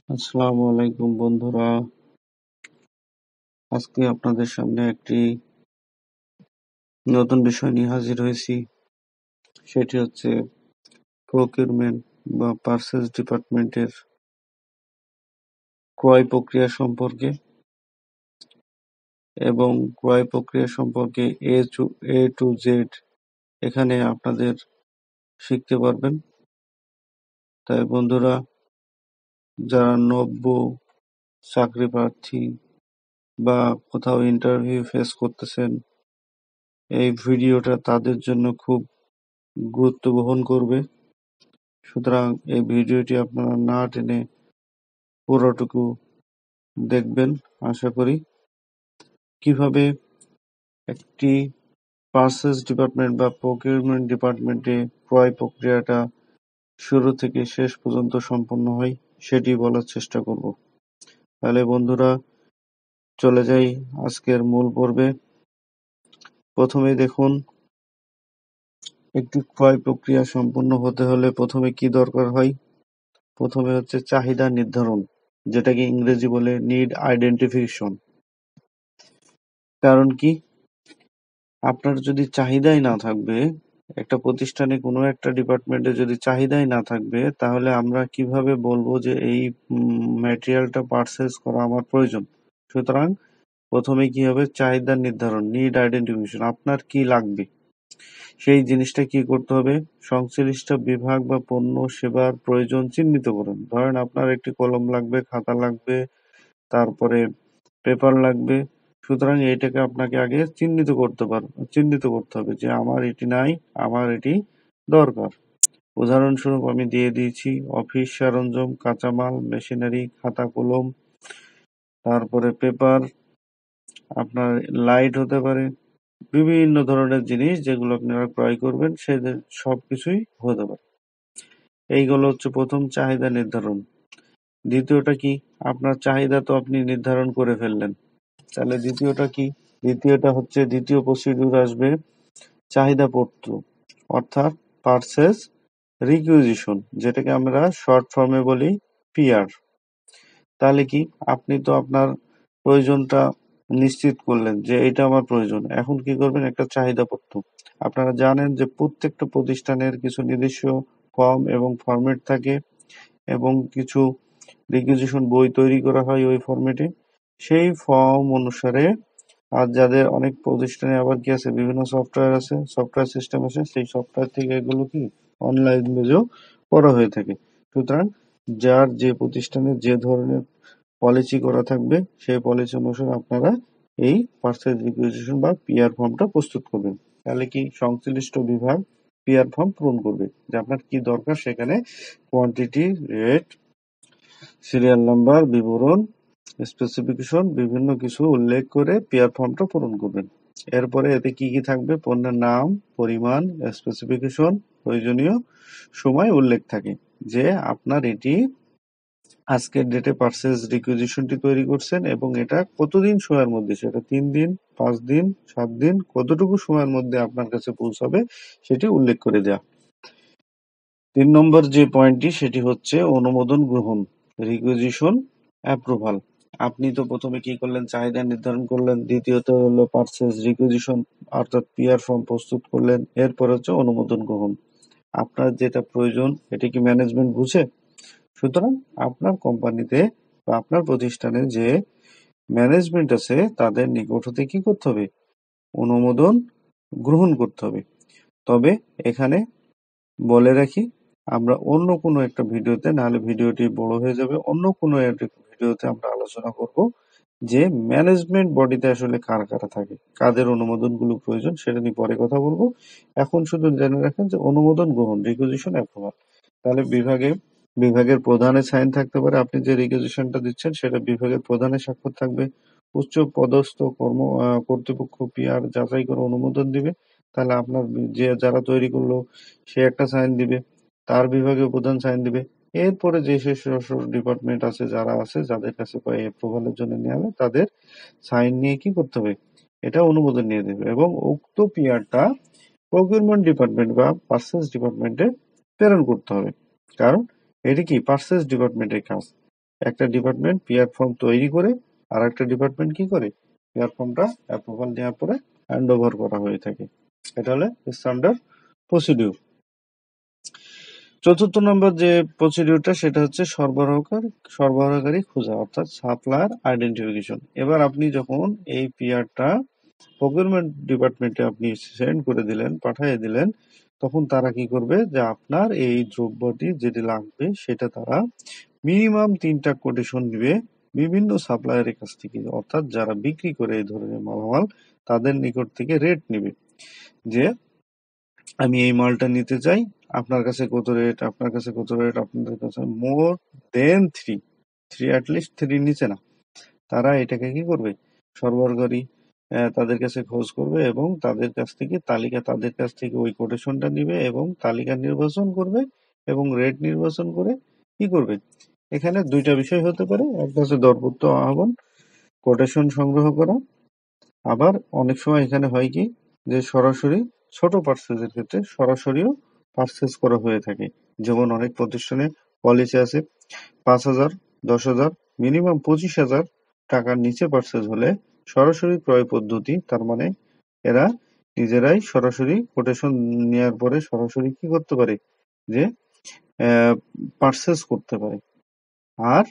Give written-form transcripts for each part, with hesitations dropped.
আসসালামু আলাইকুম বন্ধুরা। আজকে আপনাদের সামনে একটি নতুন বিষয় নিয়ে হাজির হয়েছি। সেটি হচ্ছে প্রকিউরমেন্ট বা পারচেজ ডিপার্টমেন্টের ক্রয় প্রক্রিয়া সম্পর্কে এবং ক্রয় প্রক্রিয়া সম্পর্কে এ টু জেড এখানে আপনাদের শিখতে পারবেন। তাই বন্ধুরা, যারা নব্য চাকরি প্রার্থী বা কোথাও ইন্টারভিউ ফেস করতেছেন, এই ভিডিওটা তাদের জন্য খুব গুরুত্ব বহন করবে। সুতরাং এই ভিডিওটি আপনারা না টেনে পুরোটুকু দেখবেন। আশা করি কিভাবে একটি পারচেজ ডিপার্টমেন্ট বা প্রকিউরমেন্ট ডিপার্টমেন্টে ক্রয় প্রক্রিয়াটা শুরু থেকে শেষ পর্যন্ত সম্পন্ন হয় সেটি বলার চেষ্টা করব। তাহলে বন্ধুরা, চলে যাই আজকের মূল পর্বে। প্রথমেই দেখুন, একটি ক্রয় প্রক্রিয়া সম্পন্ন হতে হলে প্রথমে কি দরকার হয়? প্রথমে হচ্ছে চাহিদা নির্ধারণ, যেটাকে ইংরেজি বলে নিড আইডেন্টিফিকেশন। কারণ কি, আপনার যদি চাহিদাই না থাকবে, একটা প্রতিষ্ঠানে কোনো একটা ডিপার্টমেন্টে যদি চাহিদাই না থাকবে, তাহলে আমরা কিভাবে বলবো যে এই ম্যাটেরিয়ালটা পারচেজ করা আমার প্রয়োজন? সুতরাং প্রথমে কি হবে? চাহিদা নির্ধারণ, নিড আইডেন্টিফিকেশন। আপনার কি লাগবে সেই জিনিসটা কি করতে হবে? সংশ্লিষ্ট বিভাগ বা পণ্য সেবার প্রয়োজন চিহ্নিত করুন। ধরেন আপনার একটি কলম লাগবে, খাতা লাগবে, তারপরে পেপার লাগবে। সুতরাং এটাকে আপনাকে আগে চিহ্নিত করতে হবে যে আমার এটি নাই, আমার এটি দরকার। উদাহরণস্বরূপ আমি দিয়ে দিয়েছি অফিস সরঞ্জাম, কাঁচামাল, মেশিনারি, খাতা কলম, তারপরে পেপার, আপনার লাইট হতে পারে, বিভিন্ন ধরনের জিনিস যেগুলো আপনারা ক্রয় করবেন সেদের সবকিছুই হতে পারে। এইগুলো হচ্ছে প্রথম চাহিদা নির্ধারণ। দ্বিতীয়টা কি? আপনার চাহিদা তো আপনি নির্ধারণ করে ফেললেন, তাহলে দ্বিতীয়টা কি? দ্বিতীয় প্রসিডিউর আসবে চাহিদাপত্র, অর্থাৎ পারচেজ রিকুইজিশন, যেটাকে আমরা শর্ট ফর্মে বলি পিআর। তাহলে কি, আপনি তো আপনার প্রয়োজনটা নিশ্চিত করলেন যে এটা আমার প্রয়োজন। এখন কি করবেন? একটা চাহিদাপত্র। আপনারা জানেন যে প্রত্যেকটা প্রতিষ্ঠানের কিছু নির্দিষ্ট ফর্ম এবং ফরম্যাট থাকে এবং কিছু রিকুইজিশন বই তৈরি করা হয় ওই ফরম্যাটে। সেই ফর্ম অনুসারে, আর যাদের অনেক প্রতিষ্ঠানে আবার কি আছে, বিভিন্ন সফটওয়্যার আছে, সফটওয়্যার সিস্টেম আছে, সেই সফটওয়্যার থেকে এগুলো কি অনলাইন বেজেও করা হয়ে থাকে। সুতরাং যার যে প্রতিষ্ঠানে যে ধরনের পলিসি করা থাকবে সেই পলিসি অনুসারে আপনারা এই পারচেজ রিকুইজিশন বা পিআর ফর্মটা প্রস্তুত করবেন। তাহলে কি সংশ্লিষ্ট বিভাগ পিআর ফর্ম পূরণ করবে যে আপনার কি দরকার, সেখানে কোয়ান্টিটি, রেট, সিরিয়াল নাম্বার, বিবরণ, স্পেসিফিকেশন বিভিন্ন কিছু উল্লেখ করে পিআর ফর্মটা পূরণ করবেন। এরপরে এতে কি কি থাকবে? পণ্যের নাম, পরিমাণ, স্পেসিফিকেশন, প্রয়োজনীয় সময় উল্লেখ থাকে যে আপনার এটি আজকের ডেটে পারচেজ রিকুইজিশনটি তৈরি করছেন এবং এটা কতদিন সময়ের মধ্যে, সেটা 3 দিন, 5 দিন, 7 দিন, কতটুকু সময়ের মধ্যে আপনার কাছে পৌঁছাবে সেটি উল্লেখ করে দেয়া। 3 নম্বর যে পয়েন্টটি সেটি হচ্ছে অনুমোদন গ্রহণ, রিকুইজিশন অ্যাপ্রুভাল। আপনি তো প্রথমে কি করলেন? চাহিদা নির্ধারণ করলেন। দ্বিতীয়ত হলো পারচেজ রিকুইজিশন অর্থাৎ পিআর ফর্ম প্রস্তুত করলেন। এরপর হচ্ছে অনুমোদন গ্রহণ। আপনার যেটা প্রয়োজন এটা কি ম্যানেজমেন্ট বুঝে? সুতরাং আপনার কোম্পানিতে বা আপনার প্রতিষ্ঠানে যে ম্যানেজমেন্ট আছে তাদের নিকট হতে কি করতে হবে? অনুমোদন গ্রহণ করতে হবে। তবে এখানে বলে রাখি, আমরা অন্য কোনো একটা ভিডিওতে, নাহলে ভিডিওটি বড় হয়ে যাবে, অন্য কোনো একটা ভিডিওতে আমরা আলোচনা করব যে ম্যানেজমেন্ট বডিতে আসলে কারা কারা থাকে, কাদের অনুমোদনগুলো প্রয়োজন, সেটা নিয়ে পরে কথা বলবো। এখন শুধু জেনে রাখেন যে অনুমোদন গ্রহণ, রিকুইজিশন অ্যাপ্রুভাল। তাহলে বিভাগের প্রধানের সাইন থাকতে পারে, আপনি যে রিকুইজিশনটা দিচ্ছেন সেটা বিভাগের প্রধানের স্বাক্ষর থাকবে। উচ্চ পদস্থ কর্তৃপক্ষ পিআর যাচাই করে অনুমোদন দিবে। তাহলে আপনার যে যারা তৈরি করলো সে একটা সাইন দিবে, তার বিভাগীয় প্রধান সাইন দিবে। এরপরে যে ডিপার্টমেন্ট আছে, যারা আছে, যাদের কাছে অ্যাপ্রুভালের জন্য নেওয়া হবে, তাদের সাইন নিয়ে কি করতে হবে? এটা অনুমোদন নিয়ে দেবে এবং উক্ত পিআরটা প্রকিউরমেন্ট ডিপার্টমেন্ট বা পারচেজ ডিপার্টমেন্টে প্রেরণ করতে হবে। কারণ এটি কি পারচেজ ডিপার্টমেন্টের কাজ। একটা ডিপার্টমেন্ট পিআর ফর্ম তৈরি করে আর একটা ডিপার্টমেন্ট কি করে পিআর ফর্মটা অ্যাপ্রুভাল নেওয়ার পরে হ্যান্ড ওভার করা হয়ে থাকে। এটা হলো স্ট্যান্ডার্ড প্রসিডিউর। চতুর্থ নম্বর যে প্রসিডিউরটা সেটা হচ্ছে সরবরাহকারী খোঁজা, অর্থাৎ সাপ্লায়ার আইডেন্টিফিকেশন। এবার আপনি যখন এই পিআরটা প্রকিউরমেন্ট ডিপার্টমেন্টে আপনি সেন্ড করে দিলেন, পাঠিয়ে দিলেন, তখন তারা কি করবে যে আপনার এই দ্রব্যটি যেটি লাগবে সেটা তারা মিনিমাম 3টা কোটেশন নিবে বিভিন্ন সাপ্লায়ারের কাছ থেকে, অর্থাৎ যারা বিক্রি করে এই ধরনের মালামাল তাদের নিকট থেকে রেট নিবে যে আমি এই মালটা নিতে চাই, আপনার কাছে কত রেট, আপনার কাছে কত রেট, আপনাদের কাছে মোর দেন থ্রি অ্যাটলিস্ট থ্রির নিচে না। তারা এটাকে কি করবে সরবরাহকারী তাদের কাছে খোঁজ করবে এবং তাদের কাছ থেকে তাদের কাছ থেকে ওই কোটেশনটা নিবে এবং তালিকা নির্বাচন করবে এবং রেট নির্বাচন করে কি করবে। এখানে দুইটা বিষয় হতে পারে, একটা হচ্ছে দরপত্র আহ্বান, কোটেশন সংগ্রহ করা। আবার অনেক সময় এখানে হয় কি যে সরাসরি ছোট পার্সেজের ক্ষেত্রে সরাসরিও পার্সেস করা হয়ে থাকে। যেমন অনেক প্রতিষ্ঠানে পলিসি আছে 5,000, 10,000, মিনিমাম 25,000 টাকার নিচে পার্সেস হলে সরাসরি ক্রয় পদ্ধতি, তার মানে এরা নিজেরাই সরাসরি কোটেশন নেওয়ার পরে সরাসরি কি করতে পারে যে পার্সেস করতে পারে। আর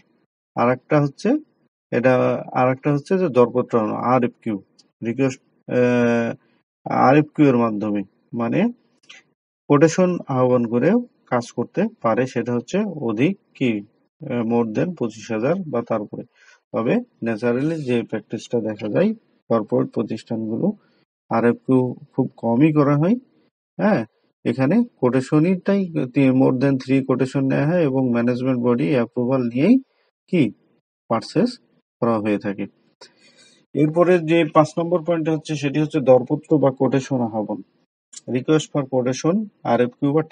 আরেকটা হচ্ছে যে দরপত্র আরএফকিউ রিকোয়েস্ট আরএফকিউ এর মাধ্যমে, মানে কোটেশন আহ্বান করে কাজ করতে পারে, সেটা হচ্ছে অধিক কি মোর দেন 25,000 বা তারপরে। তবে ন্যাচারালি যে প্র্যাকটিসটা দেখা যায় কর্পোরেট প্রতিষ্ঠানগুলো আরএফকিউ খুব কমই করা হয়। হ্যাঁ, এখানে কোটেশনটাই মোর দেন 3 কোটেশন নেওয়া হয় এবং ম্যানেজমেন্ট বডি অ্যাপ্রুভাল নিয়েই কি পারচেজ করা হয়ে থাকে। এরপরে যে 5 নম্বর পয়েন্ট হচ্ছে সেটি হচ্ছে দরপত্র বা কোটেশন আহ্বান। রিকোয়েস্ট ফর কোটেশন, আরএফকিউ বা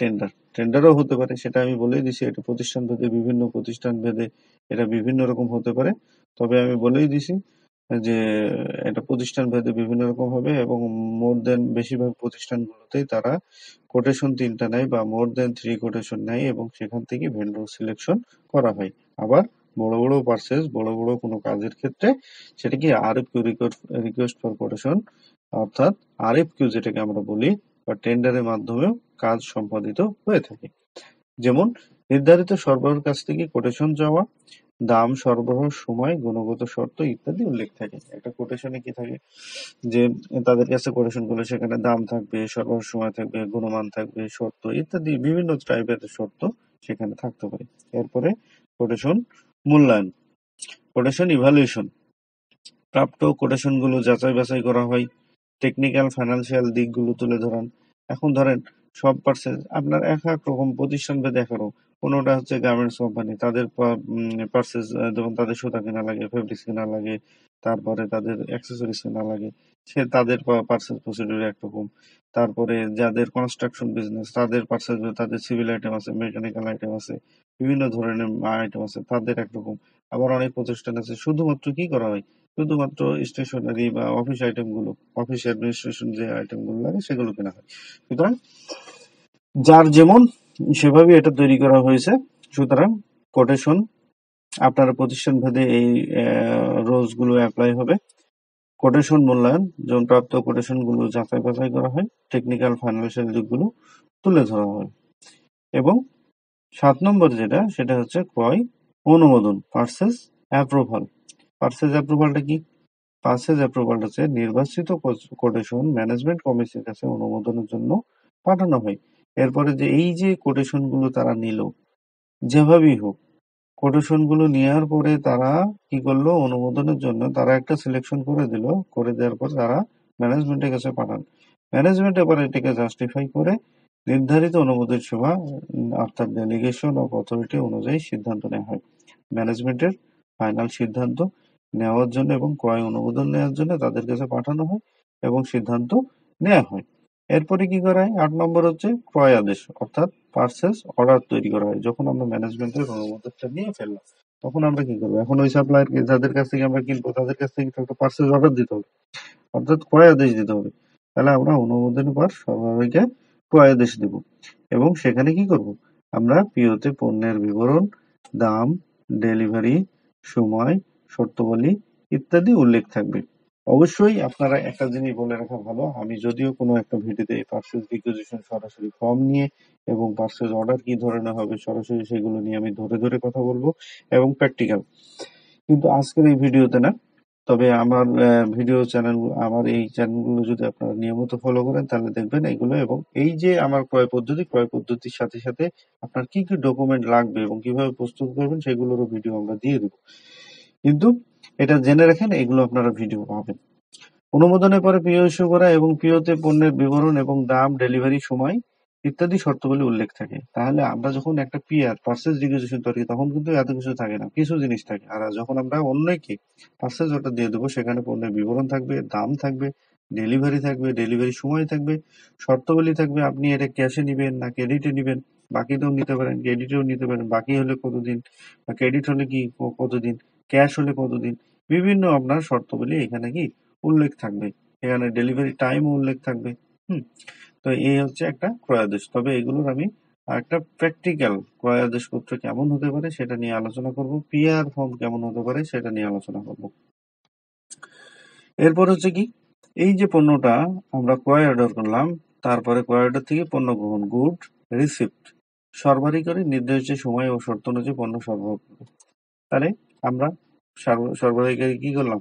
টেন্ডারও হতে পারে, সেটা আমি বলেই দিছি। এটা প্রতিষ্ঠান ভেদে বিভিন্ন প্রতিষ্ঠান ভেদে এটা বিভিন্ন রকম হতে পারে। তবে আমি বলেই দিছি যে এটা প্রতিষ্ঠান ভেদে বিভিন্ন রকম হবে এবং মোর দেন বেশিরভাগ প্রতিষ্ঠানগুলোতেই তারা কোটেশন 3টা নেয় বা মোর দেন 3 কোটেশন নেয় এবং সেখান থেকে ভেন্ডর সিলেকশন করা হয়। আবার বড় পারচেজ, বড় কোনো কাজের ক্ষেত্রে সেটা কি আরএফকিউ রিকোয়েস্ট ফর কোটেশন, অর্থাৎ আরএফকিউ যেটাকে আমরা বলি, বা টেন্ডারের মাধ্যমেও কাজ সম্পাদিত হয়ে থাকে। যেমন নির্ধারিত সরবরাহের কাছ থেকে কোটেশন চাওয়া, দাম, সরবরাহের সময়, গুণগত শর্ত ইত্যাদি উল্লেখ থাকে। একটা কোটেশনে কি থাকে যে তাদের কাছে কোটেশন করলে সেখানে দাম থাকবে, সরবরাহের সময় থাকবে, গুণমান থাকবে, শর্ত ইত্যাদি বিভিন্ন টাইপের শর্ত সেখানে থাকতে পারে। এরপরে কোটেশন মূল্যায়ন, কোটেশন ইভ্যালুয়েশন। প্রাপ্ত কোটেশনগুলো যাচাই বাছাই করা হয়, টেকনিক্যাল ফাইন্যান্সিয়াল দিকগুলো তুলে ধরেন। এখন ধরেন সব পার্সেস আপনার এক রকম প্রতিষ্ঠান ভেদে এক রকম। কোনোটা হচ্ছে গার্মেন্টস কোম্পানি, তাদের পার্সেস যেমন তাদের সুতা কেনা লাগে, ফেব্রিক্স কেনা লাগে, তারপরে তাদের অ্যাক্সেসরিজ কেনা লাগে, সে তাদের পার্সেস প্রসিডিউর একরকম। তারপরে যাদের কনস্ট্রাকশন বিজনেস তাদের পার্সেস, তাদের সিভিল আইটেম আছে, মেকানিক্যাল আইটেম আছে, বিভিন্ন ধরনের আইটেম আছে, তাদের একরকম। আবার অনেক প্রতিষ্ঠান আছে শুধুমাত্র কি করা হয়, শুধুমাত্র স্টেশনারি বা অফিস আইটেমগুলো, অফিস অ্যাডমিনিস্ট্রেশন যে আইটেমগুলো লাগে সেগুলো কেনা হয়। সুতরাং যার যেমন সেভাবে এটা তৈরি করা হয়েছে। সুতরাং কোটেশন আপনার প্রতিষ্ঠান ভেদে এই রুলস গুলো অ্যাপ্লাই হবে। কোটেশন মূল্যায়ন, যেমন প্রাপ্ত কোটেশন গুলো যাচাই বাছাই করা হয়, টেকনিক্যাল ফাইন্যান্সিয়াল দিকগুলো তুলে ধরা হয়। এবং 7 নম্বর যেটা সেটা হচ্ছে ক্রয় অনুমোদন, পার্সেস অ্যাপ্রুভাল। পার্সেস অ্যাপ্রুভালটা কি? পার্সেস অ্যাপ্রুভাল হচ্ছে নির্বাচিত কোটেশন ম্যানেজমেন্ট কমিটির কাছে অনুমোদনের জন্য পাঠানো হয়। এরপরে যে এই যে কোটেশন গুলো তারা নিল, যেভাবেই হোক কোটেশন গুলো নেওয়ার পরে তারা কি করলো, অনুমোদনের জন্য তারা একটা সিলেকশন করে দিল, করে দেওয়ার পর তারা ম্যানেজমেন্টের কাছে পাঠান। ম্যানেজমেন্ট এবার এটাকে জাস্টিফাই করে নির্ধারিত অনুমোদন সীমা অর্থাৎ ডেলিগেশন অফ অথরিটি অনুযায়ী সিদ্ধান্ত নেওয়া হয়। ম্যানেজমেন্টের ফাইনাল সিদ্ধান্ত নেওয়ার জন্য এবং ক্রয় অনুমোদন নেওয়ার জন্য তাদের কাছে পাঠানো হয় এবং সিদ্ধান্ত নেওয়া হয়। এরপরে কি করা হয়, 8 নম্বর হচ্ছে ক্রয় আদেশ, অর্থাৎ পার্সেস অর্ডার তৈরি করা হয়। যখন আমরা ম্যানেজমেন্টের অনুমোদনটা নিয়ে ফেললাম তখন আমরা কি করবো, এখন ওই সাপ্লায়ার যাদের কাছ থেকে আমরা কিনবো তাদের কাছ থেকে একটা পার্সেস অর্ডার দিতে হবে, অর্থাৎ ক্রয় আদেশ দিতে হবে। তাহলে আমরা অনুমোদনের পর সরবরাহকে ক্রয় আদেশ দেব এবং সেখানে কি করব, আমরা পিওতে পণ্যের বিবরণ, দাম, ডেলিভারি সময়, শর্তাবলী ইত্যাদি উল্লেখ থাকবে। অবশ্যই আপনারা একটা জিনিস বলে রাখা ভালো, আমি যদিও কোনো একটা ভিডিওতে পার্সেস রিকুইজিশন সরাসরি ফর্ম নিয়ে এবং পার্সেস অর্ডার কি ধরনের হবে সরাসরি সেগুলো নিয়ে আমি ধরে ধরে কথা বলবো এবং প্র্যাকটিক্যাল, কিন্তু আজকের এই ভিডিওতে না। তবে আমার ভিডিও চ্যানেল, আমার এই চ্যানেলগুলো যদি আপনারা নিয়মিত ফলো করেন তাহলে দেখবেন এগুলো, এবং এই যে আমার ক্রয় পদ্ধতির সাথে সাথে আপনার কি কি ডকুমেন্ট লাগবে এবং কিভাবে প্রস্তুত করবেন সেগুলোরও ভিডিও আমরা দিয়ে দেবো। কিন্তু এটা জেনে রাখেন, এগুলো আপনারা ভিডিও পাবেন। অনুমোদনের পরে পিও ইস্যু করা এবং পিওতে পণ্যের বিবরণ এবং দাম, ডেলিভারি সময় ইত্যাদি শর্তাবলী উল্লেখ থাকে। তাহলে আমরা যখন একটা পিআর পার্সেস রিকুইজিশন তৈরি তখন কিন্তু এত কিছু থাকে না, কিছু জিনিস থাকে। আর যখন আমরা অন্যকে পার্সেস অর্ডার দিয়ে দেবো সেখানে পণ্যের বিবরণ থাকবে, দাম থাকবে, ডেলিভারি থাকবে, ডেলিভারি সময় থাকবে, শর্তাবলী থাকবে, আপনি এটা ক্যাশে নিবেন না ক্রেডিটে নিবেন, বাকিতেও নিতে পারেন, ক্রেডিটেও নিতে পারেন, বাকি হলে কতদিন, বা ক্রেডিট হলে কি কতদিন, ক্যাশ হলে কতদিন, বিভিন্ন আপনার শর্তাবলী এখানে কি উল্লেখ থাকবে। এখানে ডেলিভারি টাইমও উল্লেখ থাকবে। হুম। তো এই হচ্ছে একটা ক্রয়াদেশ। তবে এগুলোর আমি একটা প্র্যাকটিক্যাল ক্রয়াদেশ পত্র কেমন হতে পারে সেটা নিয়ে আলোচনা করব, পিআর ফর্ম কেমন হতে পারে সেটা নিয়ে আলোচনা করব। এরপর হচ্ছে কি, এই যে পণ্যটা আমরা ক্রয় অর্ডার করলাম, তারপরে ক্রয় অর্ডার থেকে পণ্য গ্রহণ, গুড রিসিপ্ট, সরবরাহকারী নির্দিষ্ট সময় ও শর্ত অনুযায়ী পণ্য সরবরাহ করবে। তাহলে আমরা সরবরাহকারী কি করলাম,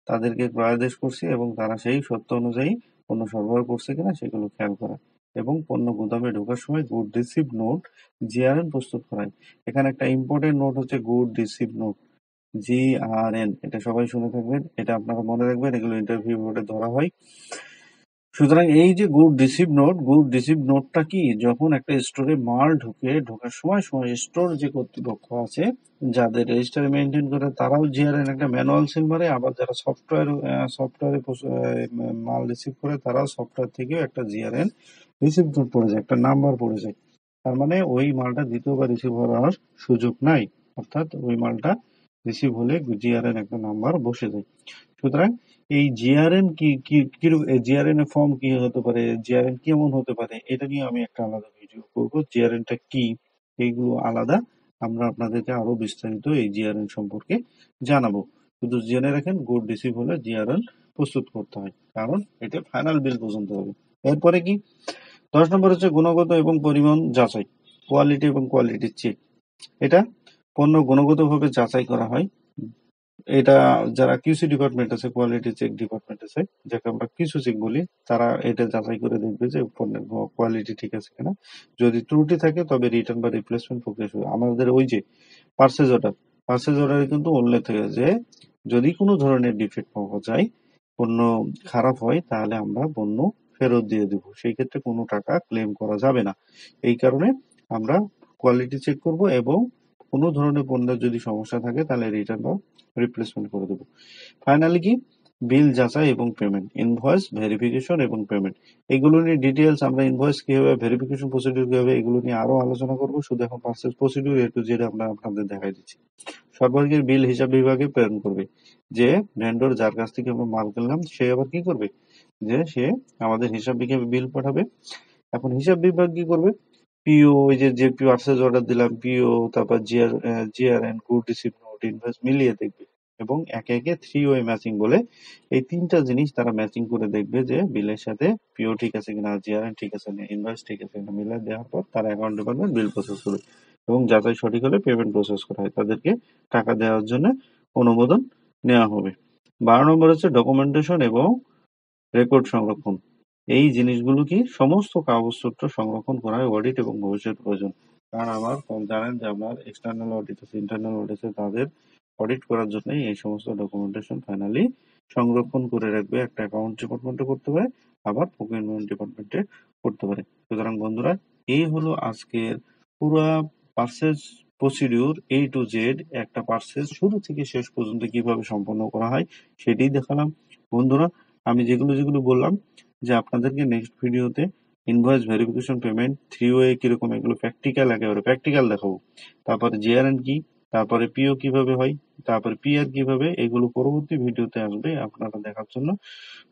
তাদেরকে ক্রয়াদেশ করছি এবং তারা সেই শর্ত অনুযায়ী পণ্য সরবরাহ করছে কিনা সেগুলো খেয়াল করা, এবং পণ্য গুদামে ঢোকার সময় গুড রিসিভ নোট জিআরএন প্রস্তুত করায়। এখানে একটা ইম্পর্টেন্ট নোট হচ্ছে গুড রিসিভ নোট, জিআরএন, এটা সবাই শুনে থাকবেন, এটা আপনারা মনে রাখবেন, এগুলো ইন্টারভিউ বোর্ডে ধরা হয়। সুতরাং এই যে গুড রিসিভ নোটটা কি, যখন একটা স্টোরে মাল ঢোকার সময় স্টোর যে কর্তৃপক্ষ আছে যাদের রেজিস্টারে মেনটেন করে তারাও জিআরএন একটা ম্যানুয়াল সিল মারে, আবার যারা সফটওয়্যারে মাল রিসিভ করে তারাও সফটওয়্যার থেকেও একটা জিআরএন রিসিভ নোট পড়ে যায়, একটা নাম্বার পড়ে যায়। তার মানে ওই মালটা দ্বিতীয়বার রিসিভ হওয়ার সুযোগ নাই, অর্থাৎ ওই মালটা রিসিভ হলে জিআরএন একটা নাম্বার বসে যায়। সুতরাং এই জিআরএন জিআরএন এর ফর্ম কি হতে পারে, জিআরএন কেমন হতে পারে, এটা নিয়ে আমি একটা আলাদা ভিডিও করব। জিআরএনটা কি, এইগুলো আলাদা, আমরা আপনাদেরকে আরো বিস্তারিত এই জিআরএন সম্পর্কে জানাবো। শুধু জেনে রাখেন গুড রিসিভ হলে জিআরএন প্রস্তুত করতে হয়, কারণ এটা ফাইনাল বিল পর্যন্ত হবে। এরপরে কি 10 নম্বর হচ্ছে গুণগত এবং পরিমাণ যাচাই, কোয়ালিটি এবং কোয়ালিটি চেক। এটা পণ্য গুণগতভাবে যাচাই করা হয়। এটা যারা কিউসি ডিপার্টমেন্ট আছে, কোয়ালিটি চেক ডিপার্টমেন্ট আছে, যাকে আমরা কিউসি চেক বলি, তারা এটা যাচাই করে দেখবে যে পণ্যের কোয়ালিটি ঠিক আছে কিনা। যদি ত্রুটি থাকে তবে রিটার্ন বা রিপ্লেসমেন্ট প্রক্রিয়া শুরু। আমাদের ওই যে পার্সেজ অর্ডারে কিন্তু উল্লেখ থাকে যে যদি কোনো ধরনের ডিফেক্ট পাওয়া যায়, পণ্য খারাপ হয়, তাহলে আমরা পণ্য ফেরত দিয়ে দেবো, সেই ক্ষেত্রে কোনো টাকা ক্লেম করা যাবে না। এই কারণে আমরা কোয়ালিটি চেক করব এবং কোনো ধরনের পণ্যের যদি সমস্যা থাকে তাহলে রিটার্ন বা রিপ্লেসমেন্ট করে দেবো। ফাইনালি কি, বিল যাচাই এবং পেমেন্ট, ইনভয়েস ভেরিফিকেশন এবং পেমেন্ট, এগুলো নিয়ে ডিটেলস আমরা ইনভয়েস কিভাবে, ভেরিফিকেশন প্রসিডিউর কিভাবে, এগুলো নিয়ে আরো আলোচনা করব। শুধু এখন purchase procedure A to Z আমরা আপনাদের দেখাই দিচ্ছি। সরবরাহের বিল হিসাব বিভাগে প্রেরণ করবে, যে ভেন্ডর যার কাছ থেকে আমরা মাল কিনলাম সে আবার কি করবে, যে সে আমাদের হিসাব বিভাগে বিল পাঠাবে। এখন হিসাব বিভাগ কি করবে, পিও, ওই যে পার্সেস অর্ডার দিলাম, পিও, তারপর GRN, good receive note, invoice মিলিয়ে দেখবে এবং একে একে 3 ওয়ে ম্যাচিং বলে এই তিনটা জিনিস তারা ম্যাচিং করে দেখবে যে বিলের সাথে পিও ঠিক আছে কিনা, জিআরএন ঠিক আছে কিনা, ইনভয়েস ঠিক আছে কিনা, মিলিয়ে দেওয়ার পর তারা অ্যাকাউন্ট ডিপার্টমেন্ট বিল প্রসেস করবে এবং যাচাই সঠিক হলে পেমেন্ট প্রসেস করা হয়, তাদেরকে টাকা দেওয়ার জন্য অনুমোদন নেওয়া হবে। 12 নম্বর হচ্ছে ডকুমেন্টেশন এবং রেকর্ড সংরক্ষণ। এই জিনিসগুলো কি, সমস্ত কাগজপত্র সংরক্ষণ করা হয় অডিট এবং ভবিষ্যৎ প্রয়োজন। কারণ আমার জানেন যে আমার এক্সটার্নাল অডিট আছে, ইন্টারনাল অডিট আছে, তাদের অডিট করার জন্য এই সমস্ত ডকুমেন্টেশন ফাইনালি সংরক্ষণ করে রাখবে। একটা অ্যাকাউন্ট ডিপার্টমেন্টে করতে পারে, আবার প্রকিউরমেন্ট ডিপার্টমেন্টে করতে পারে। সুতরাং বন্ধুরা, এই হলো আজকের পুরা purchase procedure A to Z, একটা পার্সেস শুরু থেকে শেষ পর্যন্ত কিভাবে সম্পন্ন করা হয় সেটাই দেখালাম। বন্ধুরা, আমি যেগুলো বললাম যে আপনাদেরকে নেক্সট ভিডিওতে ইনভয়েস ভেরিফিকেশন, পেমেন্ট, 3 ওয়ে কিরকম, এগুলো একেবারে প্র্যাকটিক্যাল দেখাবো। তারপরে জিআরএন কি, তারপরে পিও কিভাবে হয়, তারপরে পিআর কিভাবে, এগুলো পরবর্তী ভিডিওতে আসবে, আপনারা দেখার জন্য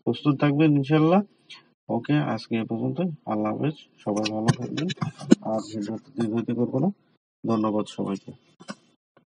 প্রস্তুত থাকবেন ইনশাল্লাহ। ওকে, আজকে এ পর্যন্ত। আল্লাহ হাফেজ, সবাই ভালো থাকবেন। আর ভিডিওতে দীর্ঘায়িত করবো না। ধন্যবাদ সবাইকে।